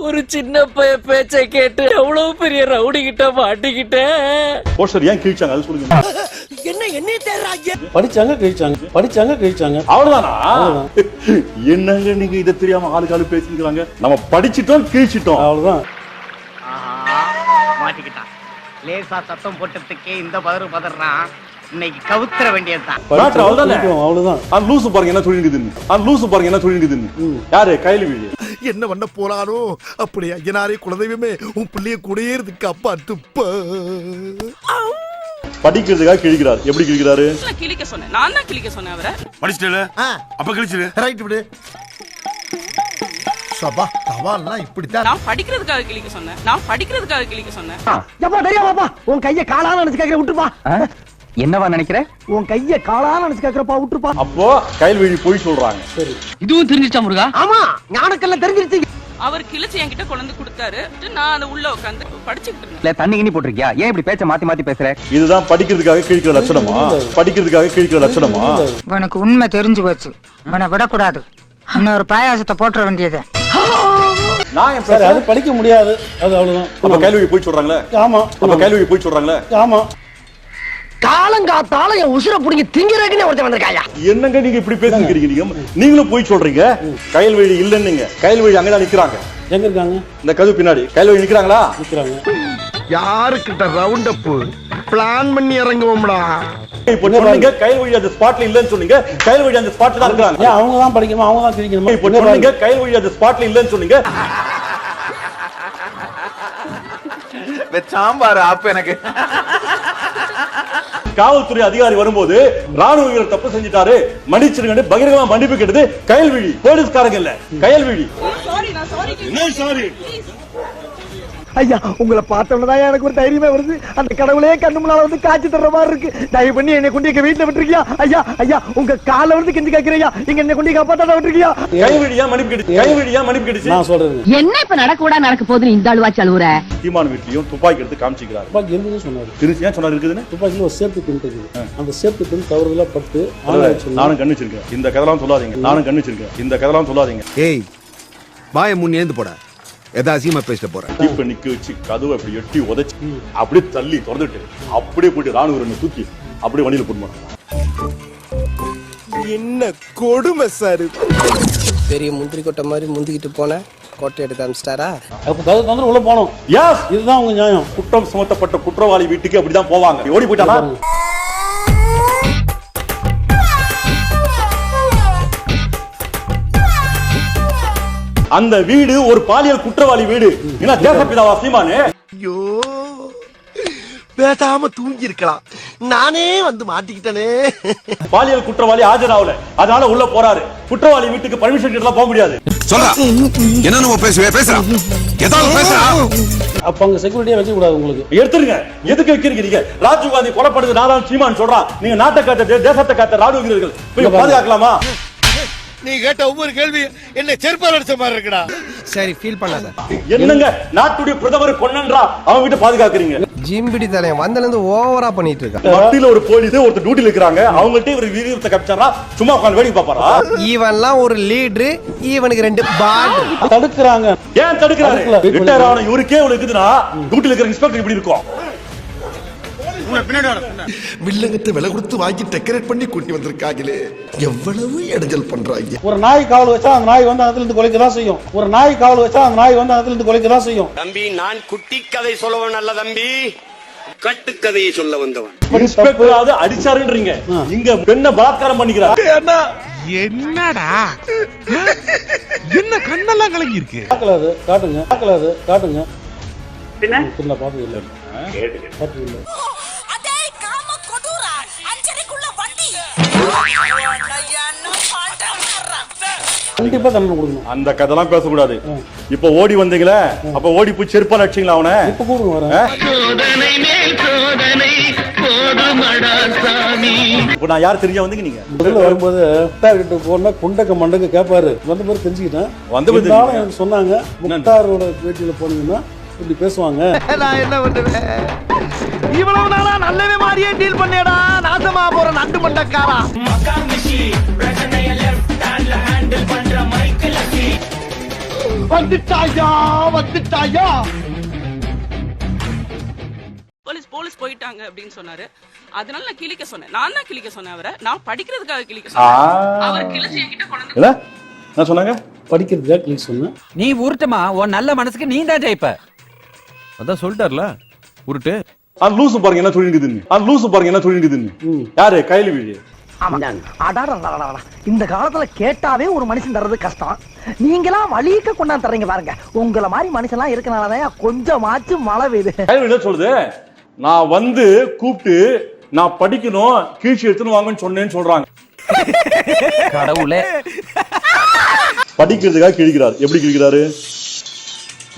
ஒரு சின்ன பேச்சை கேட்டு எவ்வளவு பெரிய ரவுடி கிட்ட மாட்டிக்கிட்டேன். போஸ்டர் ஏன் கிழிச்சாங்க அது சொல்லுங்க. என்ன தேடுறாங்க? படிச்சாங்க கிழிச்சாங்க. அவ்வளவுதானா? என்னங்க நீங்க இதை தெரியாம ஆளுக்காளு பேசிக்கிறாங்க. நம்ம படிச்சிட்டோம் கிழிச்சிட்டோம் அவ்வளவுதான். மாட்டிக்கிட்டான். லேசா சத்தம் போட்டதுக்கே இந்த பதறான். இன்னைக்கு கவுத்துற வேண்டியதுதான். அவ்வளவுதான். அந்த லூசு பாருங்க என்ன சொல்லிருக்குதுன்னு. யாரு கையில வீடு என்ன பண்ண போறானோ அப்படி ஐயனாரே குலதெய்வமே உன் பிள்ளைய கூடயே இருக்கு அப்பா துப்ப படிக்கிறதுக்காக கிழிக்கிறார். எப்படி கிழிக்கிறாரு? கிழிக்க சொன்னேன். நான் தான் கிழிக்க சொன்னேன் அவரை. படிச்சிட்டல அப்ப கிழிச்சிரு. ரைட் விடு. சபா தவால்லாம் இப்படிதான். நான் படிக்கிறதுக்காக கிழிக்க சொன்னேன். எப்பா தெரியாமாப்பா உன் கைய காலான்னு நினைச்சு கேக்குற விட்டுப்பா. என்னவா நினைக்கிற? உன் கைய காலான்னு நினைச்சு கேக்குறப்பா விட்டுப்பா. அப்போ கையில் வீடு போய் சொல்றாங்க. சரி இதுவும் தெரிஞ்சிச்சா முருகா? ஆமா ஞானக்கெல்லாம் தெரிஞ்சிருச்சு. அவர் கிழிச்சு என்கிட்ட கொண்டு கொடுத்தாரு. நான் அதை உள்ள உட்காந்து படிச்சுக்கிட்டு இருந்தேன். இல்ல தண்ணி கிண்ணி போட்டிருக்கியா? ஏன் இப்படி பேச்ச மாத்தி பேசுற? இதுதான் படிக்கிறதுக்காக கிழிக்கிற லட்சணமா? உனக்கு உண்மை தெரிஞ்சு போச்சு. உன்னை விடக்கூடாது. இன்னொரு பாயாசத்தை போட்டுற வேண்டியது. நான் சரி அது படிக்க முடியாது. அது அவ்வளவுதான். அப்ப கையில் வீடு போய் சொல்றாங்களே. ஆமா. காலங்காத்தால என் உசுர புடிங்க திங்கிறதுக்குன்னு ஒருத்தன் வந்திருக்காயா. என்னங்க நீங்க இப்படி பேசிக்கிறீங்க? நீங்களும் போய் சொல்றீங்க கையில் வீடு இல்லன்னு. கையில் வீடு அங்கதான் நிக்கிறாங்க. எங்க இருக்காங்க? இந்த கதவு பின்னாடி கையில் வீடு நிக்கிறாங்களா? நிக்கிறாங்க. யாருக்கிட்ட ரவுண்ட் அப் பிளான் பண்ணி இறங்குவோம்டா. இப்போ சொன்னீங்க கையில் வீடு அந்த ஸ்பாட்ல இல்லன்னு சொன்னீங்க. கையில் வீடு அந்த ஸ்பாட்ல தான் இருக்காங்க. ஏன் அவங்க தான் படிக்கணும், அவங்க தான் கிழிக்கணும். இப்போ சொன்னீங்க கையில் வீடு அந்த ஸ்பாட்ல இல்லன்னு சொன்னீங்க. சாம்பார் ஆப் எனக்கு. காவல்துறை அதிகாரி வரும்போது ராணுவ வீரர் தப்பு செஞ்சிட்டாரு மன்னிச்சிருங்க பகிரங்கமா மன்னிப்பு கேட்டது கையில் வீடி. போலீஸ்காரங்க இல்ல கையில் வீடி. சாரி ஐயா உங்களை பார்த்தவனதான் எனக்கு ஒரு தைரியமே வருது. அந்த கடவுளே கண்ணு முன்னால வந்து காட்சி தர்ற மாதிரி இருக்கு. தயவு பண்ணி என்னை கொண்டு எங்க வீட்டுல விட்டுருக்கியா? ஐயா உங்க கால வந்து கெஞ்சி கேட்கிறியா? இங்க என்ன கொண்டு காப்பாத்த விட்டுருக்கியா? கையில் வீடியா மன்னிப்பு கேட்டுச்சு. நான் சொல்றேன் என்ன இப்ப நடக்க போகுது இந்த ஆளுவாச்சு அழுவுற. சீமான் வீட்லயும் துப்பாக்கி எடுத்து காமிச்சிக்கிறார். துப்பாக்கி இருந்தது சொன்னாரு. திருச்சியா சொன்னாரு இருக்குதுன்னு. துப்பாக்கில ஒரு சேஃப்டி பின் இருக்குது. அந்த சேஃப்டி பின் தவறுதலா பட்டு நானும் கண்ணிச்சிருக்கேன். இந்த கதெல்லாம் சொல்லாதீங்க. ஏய் வாய முன் ஏந்து போடா. ஏதா அசிங்கமா பேசிட்டு போறேன். இப்ப நிக்க வச்சு கதவை அப்படி எட்டி உதைச்சு அப்படியே தள்ளி திறந்துட்டு அப்படியே போயிட்டு ராணுவ வீரனை தூக்கி அப்படியே வண்டியில போட்டு என்ன கொடுமை சார். பெரிய முந்திரி கொட்டை மாதிரி முந்திக்கிட்டு போன கோட்டை எடுத்து அனுப்பிச்சிட்டாரா? வந்து உள்ள போனோம். எஸ் இதுதான் உங்க நியாயம். குற்றம் சுமத்தப்பட்ட குற்றவாளி வீட்டுக்கு அப்படிதான் போவாங்க. ஓடி போயிட்டானா? அந்த வீடு ஒரு பாலியல் குற்றவாளி வீடு. என்ன தேசப்பிதாவா சீமானே? ஐயோ பேசாம தூங்கி இருக்கலாம். நானே வந்து மாட்டிக்கிட்டனே. பாலியல் குற்றவாளி ஆஜராவல, அதனால உள்ள போறாரு. குற்றவாளி வீட்டுக்கு பர்மிஷன் கேட்டலாம் போக முடியாது. சொல்றா என்ன நம்ம பேசுறா ஏதாவது பேசுறா. அப்ப அங்க செக்யூரிட்டியா வைக்க கூடாது. உங்களுக்கு எடுத்துருங்க. எதுக்கு வைக்கிறீங்க? ராஜீவ் காந்தி கொலைப்படுது நாதான் சீமான் சொல்றான். நீங்க நாட்டை காத்த தேசத்தை காத்த ராணுவ வீரர்கள் போய் பாதுகாக்கலாமா? நீ கேட்ட ஒவ்வொரு கேள்வி என்ன செருப்பால் அடிச்ச மாதிரி இருக்குடா. சரி ஃபீல் பண்ணாத. என்னங்க நாட்டுடைய பிரதமர் கொன்னன்றா அவங்க கிட்ட பாதுகாக்கிறீங்க? ஜிம்பிடி தலையன் வந்தல இருந்து ஓவரா பண்ணிட்டு இருக்கான். மத்தியில ஒரு போலீஸ் ஒருத்தர் டியூட்டில இருக்காங்க. அவங்கள்ட்ட இவர் வீரத்தை கப்ச்சாரா சும்மா உட்கார்ந்து வேடிக்கை பாப்பாரா? இவன்லாம் ஒரு லீடர். இவனுக்கு 2 பால் தடுக்குறாங்க. ஏன் தடுக்குறாரு? ரிட்டையர் ஆன இவருக்கே இவ்வளவு இருக்குதுன்னா டியூட்டில இருக்கிற இன்ஸ்பெக்டர் இப்படி இருக்கும். வில்லங்கத்தை விலை கொடுத்து வாங்கி டெக்கரேட் பண்ணி கூட்டி வந்திருக்காங்களே எவ்வளவு இடைஞ்சல் பண்றாங்க. ஒரு நாய் காவல் வச்சா அந்த நாய் வந்து அதுல இருந்து கொலைக்க தான் செய்யும். தம்பி நான் குட்டி கதை சொல்லவன் அல்ல தம்பி, கட்டுக்கதையை சொல்ல வந்தவன். இன்ஸ்பெக்டர் அடிச்சாருன்றீங்க. இங்க பெண்ணை பலாத்காரம் பண்ணிக்கிறார். என்னடா என்ன கண்ணெல்லாம் கலங்கி இருக்கு. காட்டுங்க. என்ன பாத்து இல்ல. பாத்து இல்ல. கண்டிப்பா தண்டனை கொடுக்கணும். அந்த கதைலாம் பேசக்கூடாது. இப்ப ஓடி வந்தீங்களே, அப்ப ஓடி போய் செருப்பால் அடிச்சீங்களா அவனை? இப்ப கூடுங்க வரேன். இப்ப நான் யார் தெரிஞ்சா வந்தீங்க? நீங்க முதல்ல வரும்போது முக்தார்கிட்ட போனா குண்டக்க மண்டக்க கேட்பாரு. வந்த பிறகு தெரிஞ்சுக்கிட்டேன். எனக்கு சொன்னாங்க முக்தாரோட பேட்டியில போனீங்கன்னா இப்படி பேசுவாங்க. நான் என்ன பண்ணுவேன்? இவ்வளவு நாளா நல்லவே மாதிரியே டீல் பண்ணேடா. நாசமா போற நண்டு மண்டக்காரா. வந்துட்டாயா போலீஸ் போயிட்டாங்க அப்படின்னு சொன்னாரு. அதனால நான் கிழிக்க சொன்னேன். நான் தான் கிழிக்க சொன்னேன் அவரை. நான் படிக்கிறதுக்காக கிழிக்க சொன்னேன். அவர் கிழிச்சு என்கிட்ட கொண்டு இல்ல என்ன சொன்னாங்க? படிக்கிறதுக்காக கிளிக் சொன்னேன். நீ உருட்டுமா, உன் நல்ல மனசுக்கு நீ தான் ஜெயிப்ப. அதான் சொல்லிட்டார்ல உருட்டு. அது லூசு பாருங்க என்ன சொல்லிருக்குதுன்னு. யாரு? கைல்விழி. இந்த காலத்துல கேட்டாவே ஒரு மனுஷன் தர்றது கஷ்டம். நீங்களாம் வலிக்க கொண்டாந்து தர்றீங்க பாருங்க. உங்களை மாதிரி மனுஷன் எல்லாம் இருக்கனாலதான் கொஞ்சமாச்சும் மழை பெய்யுது. கைல்விழி சொல்லுது, நான் வந்து கூப்பிட்டு நான் படிக்கணும் கீழ்ச்சி எடுத்துன்னு வாங்கன்னு சொன்னேன்னு சொல்றாங்க. கடவுளே, படிக்கிறதுக்காக கிழிக்கிறார். எப்படி கிழிக்கிறாரு?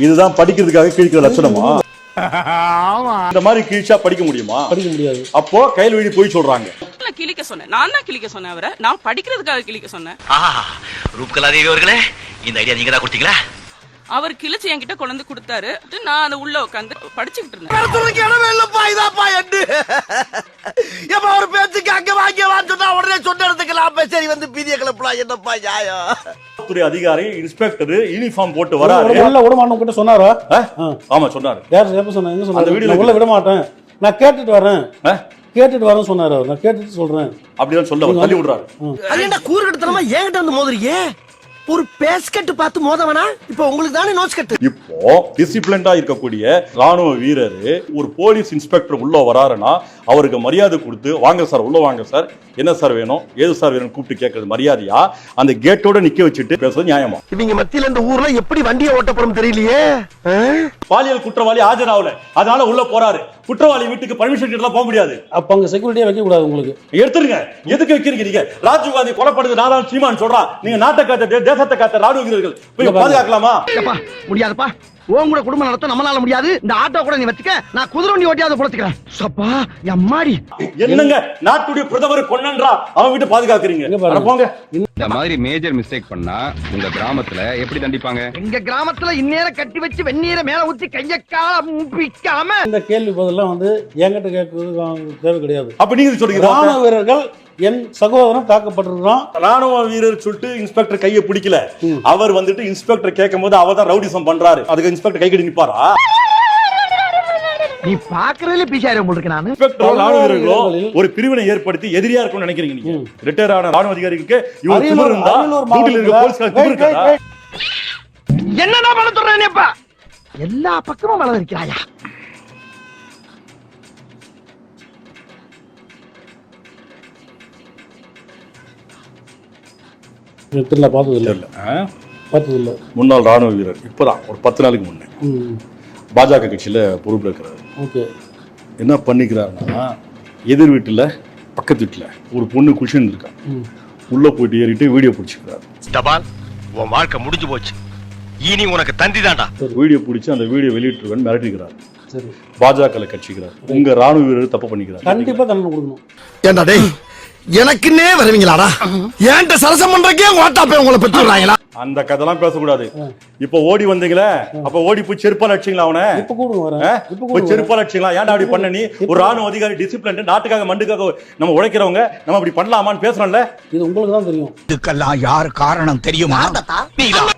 இதுதான் படிக்கிறதுக்காக கிழிக்கிற லட்சணமா? இந்த மாதிரி கிழிச்சா படிக்க முடியுமா? படிக்க முடியாது. அப்போ கைல்விழி போய் சொல்றாங்க. கிழிக்க சொன்னேன். நான் தான் கிழிக்க சொன்னேன் அவரை. நான் படிக்கிறதுக்காக கிழிக்க சொன்னேன். ரூப்கலாதேவி அவர்களே, இந்த ஐடியா நீங்க தான் கொடுத்தீங்களா? அவர் கிழிச்சு என்கிட்ட கொண்டு கொடுத்தாரு. நான் அதை உள்ள உட்காந்து படிச்சுக்கிட்டு இருந்தேன். ஒரு பேச்சுக்கு அங்க வாங்கியவான்னு சொன்னா உடனே சொன்ன இடத்துக்கு சரி வந்து பீதிய கிளப்பலாம். என்னப்பா நியாயம்? துறை அதிகாரி இன்ஸ்பெக்டர் யூனிஃபார்ம் போட்டு வராரு. உள்ள விட மாட்டோம் கிட்ட சொன்னாரா? ஆமா சொன்னாரு. யார் எப்ப சொன்னாங்க? எங்க சொன்னாரு? உள்ள விட மாட்டேன், நான் கேட்டுட்டு வரேன் சொன்னாரு அவர். நான் கேட்டுட்டு சொல்றேன் அப்படிதான் சொல்ல தள்ளி விடுறாரு. அது என்ன கூறுகட்டத்தனமா என்கிட்ட வந்து மோதுறீங்க? ஒரு பேஸ்கட் பார்த்து மோதவனா? இப்போ உங்களுக்கு தானே நோஸ் கட். இப்போ டிசிப்ளின்டா இருக்கக்கூடிய ராணுவ வீரர் ஒரு போலீஸ் இன்ஸ்பெக்டர் உள்ள வராருன்னா அவருக்கு மரியாதை கொடுத்து வாங்க சார் உள்ள வாங்க சார், என்ன சார் வேணும் ஏது சார் வேணும் கூப்பிட்டு கேட்கறது மரியாதையா? அந்த கேட்டோட நிக்க வச்சுட்டு பேசுறது நியாயமா? இவங்க மத்தியில இந்த ஊர்ல எப்படி வண்டியை ஓட்ட போறோம் தெரியலையே. பாலியல் குற்றவாளி ஆஜராகல, அதனால உள்ள போறாரு. குற்றவாளி வீட்டுக்கு பர்மிஷன் கேட்டா போக முடியாது. அப்ப அங்க செக்யூரிட்டியா வைக்க கூடாது. உங்களுக்கு எடுத்துருங்க. எதுக்கு வைக்கிறீங்க நீங்க? ராஜீவ் காந்தி கொலைப்படுது நாதான் சீமான் சொல்றான். நீங்க நாட்டை காத்த தேசத்தை காத்த ராணுவ வீரர்கள் போய் பாதுகாக்கலாமா? முடியாதுப்பா. உன் கூட குடும்பம் நடத்த நம்மளால முடியாது. இந்த ஆட்டோ கூட நீ வச்சுக்க, நான் குதிரை வண்டி ஓட்டியாவது பொழைச்சுக்கிறேன். சப்பா எம்மாடி என்னங்க நாட்டுடைய பிரதமர் கொன்னன்றா அவன் வீட்டு பாதுகாக்கிறீங்க? போங்க. இந்த மாதிரி மேஜர் மிஸ்டேக் பண்ணா உங்க கிராமத்துல எப்படி தண்டிப்பாங்க? எங்க கிராமத்துல இந்நேரம் கட்டி வச்சு வெந்நீரை மேல ஊத்தி கையக்கால பிக்காம. இந்த கேள்வி பதிலாம் வந்து என்கிட்ட கேட்கறது தேவை கிடையாது. அப்ப நீங்க சொல்றீங்க ராணுவ வீரர்கள் என் சகோதரன் தாக்கப்பட்டிருக்கான். ராணுவ வீரர் சொல்லிட்டு இன்ஸ்பெக்டர் கையை பிடிக்கல. அவர் வந்துட்டு இன்ஸ்பெக்டர் கேட்கும் போது அவர் தான் ரவுடிசம் பண்றாரு. அதுக்கு இன்ஸ்பெக்டர் கை கட்டி நிப்பாரா? நீ பாக்குறதுல பிசாரி உங்களுக்கு. நான் இன்ஸ்பெக்டர் ராணுவ வீரர்களோ ஒரு பிரிவினை ஏற்படுத்தி எதிரியா இருக்கும்னு நினைக்கிறீங்க நீங்க? ரிட்டையர் ஆன ராணுவ அதிகாரிக்கு இவர் திமிரு இருந்தா டியூட்டில இருக்க போலீஸ்கார திமிரு இருக்கா? என்னடா பண்ண சொல்றேனேப்பா? எல்லா பக்கமும் மழை இருக்கிறாயா? பார்த்தது இல்ல. முன்னாள் ராணுவ வீரர் இப்பதான் ஒரு 10 நாளுக்கு முன்னே பாஜக கட்சியில பொறுப்புல இருக்கிறாரு. என்ன பண்ணிக்கிறாருன்னா எதிர் வீட்டுல பக்கத்து வீட்டுல ஒரு பொண்ணு குஷன் இருக்கா, உள்ள போயிட்டு ஏறிட்டு வீடியோ பிடிச்சிக்கிறாரு. உன் வாழ்க்கை முடிஞ்சு போச்சு, இனி உனக்கு தந்தி தாண்டா. வீடியோ பிடிச்சி அந்த வீடியோ வெளியிட்டுருவேன் மிரட்டிக்கிறார். பாஜக கட்சிக்கிறார். உங்க ராணுவ வீரர் தப்பு பண்ணிக்கிறார். கண்டிப்பா தண்டனை கொடுக்கணும். ஏண்டா டேய், எனக்குன்னே வருவீங்களாடா? ஏன்ட்ட சரசம் பண்றக்கே ஓட்டாப்பே உங்களை பெற்றுறாங்களா? அந்த கதைலாம் பேசக்கூடாது. இப்ப ஓடி வந்தீங்களே, அப்ப ஓடி போய் செருப்பால் அடிச்சீங்களா? அவனை இப்ப கூடுங்க வரேன். போய் செருப்பால் அடிச்சீங்களா? ஏன்டா அப்படி பண்ண? நீ ஒரு ராணுவ அதிகாரி டிசிப்ளின் நாட்டுக்காக மண்டுக்காக நம்ம உழைக்கிறவங்க நம்ம அப்படி பண்ணலாமான்னு பேசுறோம்ல. இது உங்களுக்கு தான் தெரியும். இதுக்கெல்லாம் யார் காரணம் தெரியுமா?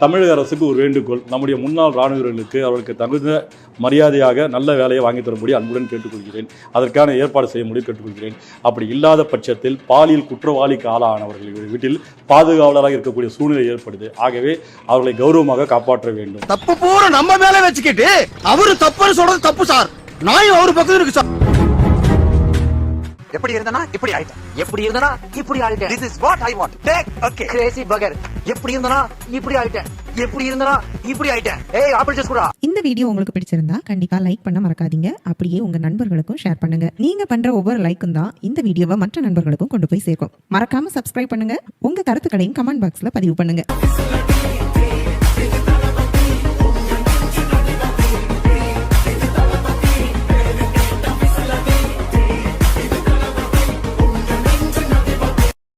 தமிழக அரசுக்கு ஒரு வேண்டுகோள். நம்முடைய முன்னாள் ராணுவர்களுக்கு அவர்களுக்கு தகுந்த மரியாதையாக நல்ல வேலையை வாங்கி தரும்படி அன்புடன் கேட்டுக்கொள்கிறேன். அதற்கான ஏற்பாடு செய்ய முடியும் கேட்டுக்கொள்கிறேன். அப்படி இல்லாத பட்சத்தில் பாலியல் குற்றவாளிக்கு ஆளானவர்கள் வீட்டில் பாதுகாவலராக இருக்கக்கூடிய சூழ்நிலை ஏற்படுது. ஆகவே அவர்களை கௌரவமாக காப்பாற்ற வேண்டும். தப்பு பூரா நம்ம மேல வச்சுக்கிட்டு அவரு தப்புன்னு சொல்றது தப்பு சார். நாயும் அவரு பக்கத்துல இருக்கு சார். எப்படி இருந்தனா இப்படி ஆயிட்டேன், எப்படி இருந்தனா இப்படி ஆயிட்டேன். This is what I want. Take okay. Crazy burger. எப்படி இருந்தனா இப்படி ஆயிட்டேன், எப்படி இருந்தனா இப்படி ஆயிட்டேன். ஏய் ஆப்பிள் ஜூஸ் குடா. இந்த வீடியோ உங்களுக்கு பிடிச்சிருந்தா கண்டிப்பா லைக் பண்ண மறக்காதீங்க. அப்படியே உங்க நண்பர்களுக்கும் ஷேர் பண்ணுங்க. நீங்க பண்ற ஒவ்வொரு லைக்கும் தான் இந்த வீடியோவை மற்ற நண்பர்களுக்கும் கொண்டு போய் சேர்க்கும். மறக்காம சப்ஸ்கிரைப் பண்ணுங்க. உங்க கருத்துக்களையும் கமெண்ட் பாக்ஸ்ல பதிவு பண்ணுங்க.